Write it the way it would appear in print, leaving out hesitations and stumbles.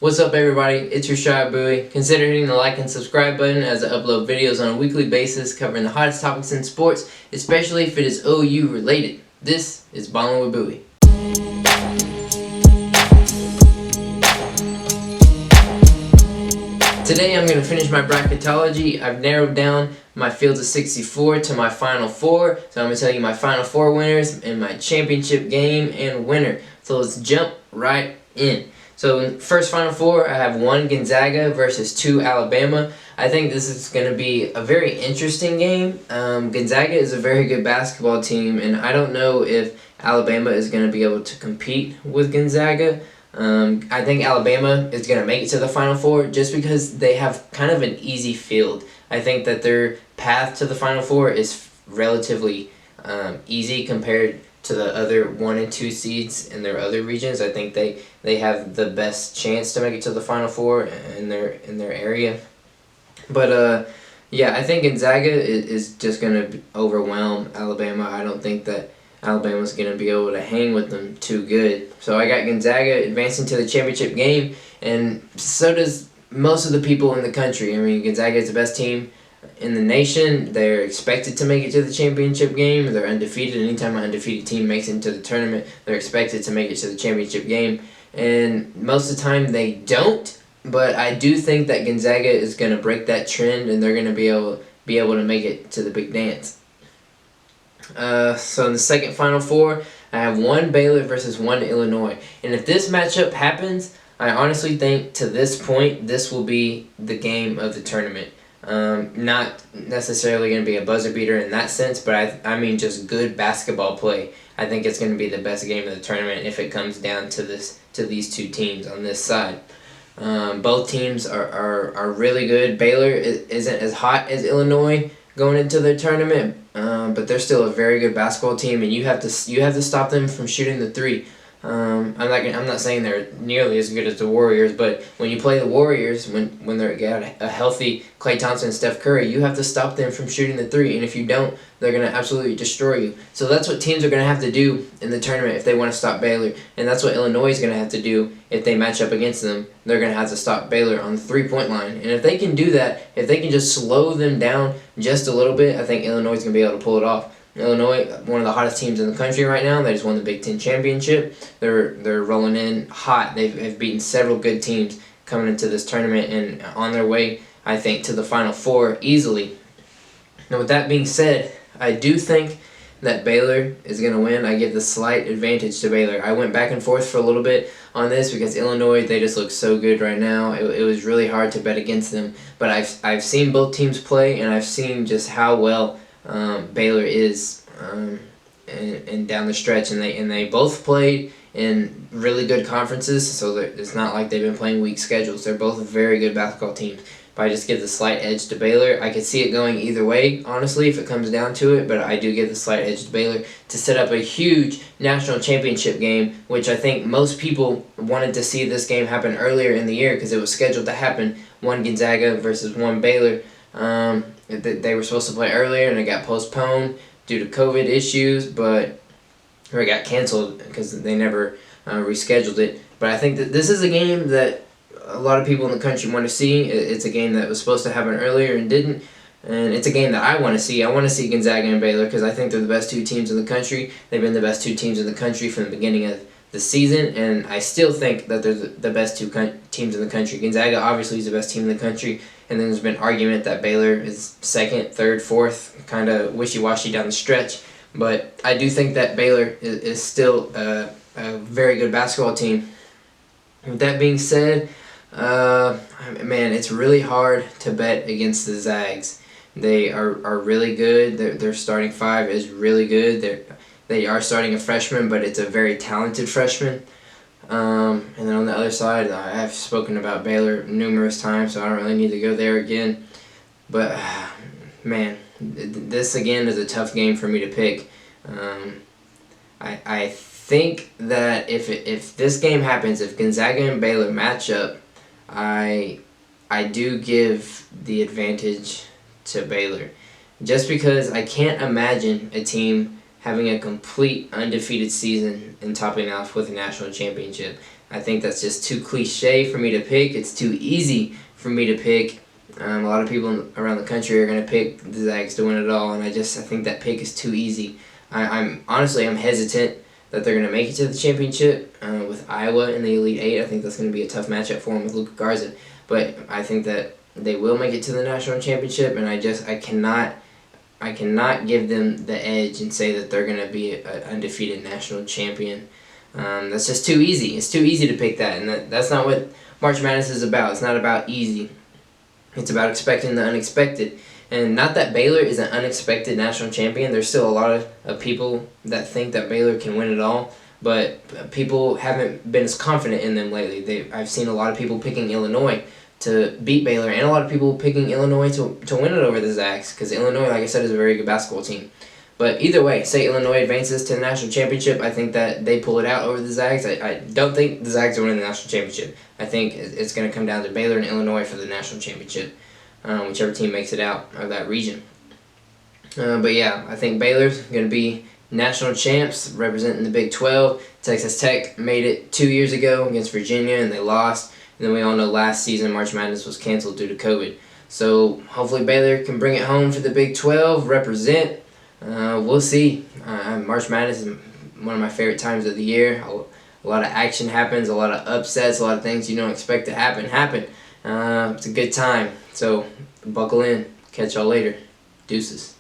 What's up, everybody? It's your shot, Buie. Consider hitting the like and subscribe button as I upload videos on a weekly basis covering the hottest topics in sports, especially if it is OU related. This is Ballin' with Buie. Today I'm going to finish my bracketology. I've narrowed down my fields of 64 to my final four. So I'm going to tell you my final four winners and my championship game and winner. So let's jump right in. So in first Final Four, I have 1 Gonzaga versus 2 Alabama. I think this is going to be a very interesting game. Gonzaga is a very good basketball team, and I don't know if Alabama is going to be able to compete with Gonzaga. I think Alabama is going to make it to the Final Four just because they have kind of an easy field. I think that their path to the Final Four is relatively easy compared to the other 1 and 2 seeds in their other regions. I think they have the best chance to make it to the Final Four in their area. But yeah, I think Gonzaga is just going to overwhelm Alabama. I don't think that Alabama's going to be able to hang with them too good. So I got Gonzaga advancing to the championship game, and so does most of the people in the country. I mean, Gonzaga is the best team in the nation. They're expected to make it to the championship game. They're undefeated. Anytime an undefeated team makes it into the tournament, they're expected to make it to the championship game. And most of the time they don't, but I do think that Gonzaga is going to break that trend, and they're going to be able to make it to the big dance. So in the second Final Four, I have 1 Baylor versus 1 Illinois. And if this matchup happens, I honestly think to this point, this will be the game of the tournament. Not necessarily going to be a buzzer beater in that sense, but I mean just good basketball play. I think it's going to be the best game of the tournament if it comes down to these two teams on this side. Both teams are really good. Baylor isn't as hot as Illinois going into their tournament, but they're still a very good basketball team, and you have to stop them from shooting the three. I'm not saying they're nearly as good as the Warriors, but when you play the Warriors, when they're got a healthy Klay Thompson and Steph Curry, you have to stop them from shooting the three, and if you don't, they're going to absolutely destroy you. So that's what teams are going to have to do in the tournament if they want to stop Baylor, and that's what Illinois is going to have to do if they match up against them. They're going to have to stop Baylor on the three-point line, and if they can do that, if they can just slow them down just a little bit, I think Illinois is going to be able to pull it off. Illinois, one of the hottest teams in the country right now. They just won the Big Ten championship. They're rolling in hot. They've beaten several good teams coming into this tournament and on their way, I think, to the Final Four easily. Now, with that being said, I do think that Baylor is going to win. I give the slight advantage to Baylor. I went back and forth for a little bit on this because Illinois, they just look so good right now. It was really hard to bet against them. But I've seen both teams play, and I've seen just how well Baylor is and down the stretch, and they both played in really good conferences, so it's not like they've been playing weak schedules. They're both very good basketball teams. But I just give the slight edge to Baylor. I could see it going either way, honestly, if it comes down to it, but I do give the slight edge to Baylor to set up a huge national championship game, which I think most people wanted to see this game happen earlier in the year because it was scheduled to happen, 1 Gonzaga versus 1 Baylor. They were supposed to play earlier, and it got postponed due to COVID issues, or it got canceled because they never rescheduled it. But I think that this is a game that a lot of people in the country want to see. It's a game that was supposed to happen earlier and didn't, and it's a game that I want to see. I want to see Gonzaga and Baylor because I think they're the best 2 teams in the country. They've been the best 2 teams in the country from the beginning of the season, and I still think that they're the best 2 teams in the country. Gonzaga obviously is the best team in the country, and then there's been argument that Baylor is 2nd, 3rd, 4th, kind of wishy-washy down the stretch. But I do think that Baylor is still a very good basketball team. With that being said, man, it's really hard to bet against the Zags. They are really good. Their starting 5 is really good. They are starting a freshman, but it's a very talented freshman. And then on the other side, I've spoken about Baylor numerous times, so I don't really need to go there again. But, man, this again is a tough game for me to pick. I think that if this game happens, if Gonzaga and Baylor match up, I do give the advantage to Baylor. Just because I can't imagine a team having a complete undefeated season and topping off with a national championship. I think that's just too cliche for me to pick. It's too easy for me to pick. A lot of people around the country are going to pick the Zags to win it all, and I think that pick is too easy. I'm hesitant that they're going to make it to the championship with Iowa in the Elite Eight. I think that's going to be a tough matchup for them with Luka Garza, but I think that they will make it to the national championship, and I cannot give them the edge and say that they're going to be an undefeated national champion. That's just too easy. It's too easy to pick that, and that's not what March Madness is about. It's not about easy. It's about expecting the unexpected. And not that Baylor is an unexpected national champion. There's still a lot of people that think that Baylor can win it all, but people haven't been as confident in them lately. I've seen a lot of people picking Illinois to beat Baylor, and a lot of people picking Illinois to win it over the Zags, because Illinois, like I said, is a very good basketball team. But either way, say Illinois advances to the national championship, I think that they pull it out over the Zags. I don't think the Zags are winning the national championship. I think it's going to come down to Baylor and Illinois for the national championship, whichever team makes it out of that region. But yeah, I think Baylor's going to be national champs representing the Big 12. Texas Tech made it 2 years ago against Virginia, and they lost. And then we all know last season March Madness was canceled due to COVID. So hopefully Baylor can bring it home for the Big 12, represent. We'll see. March Madness is one of my favorite times of the year. A lot of action happens, a lot of upsets, a lot of things you don't expect to happen. It's a good time. So buckle in. Catch y'all later. Deuces.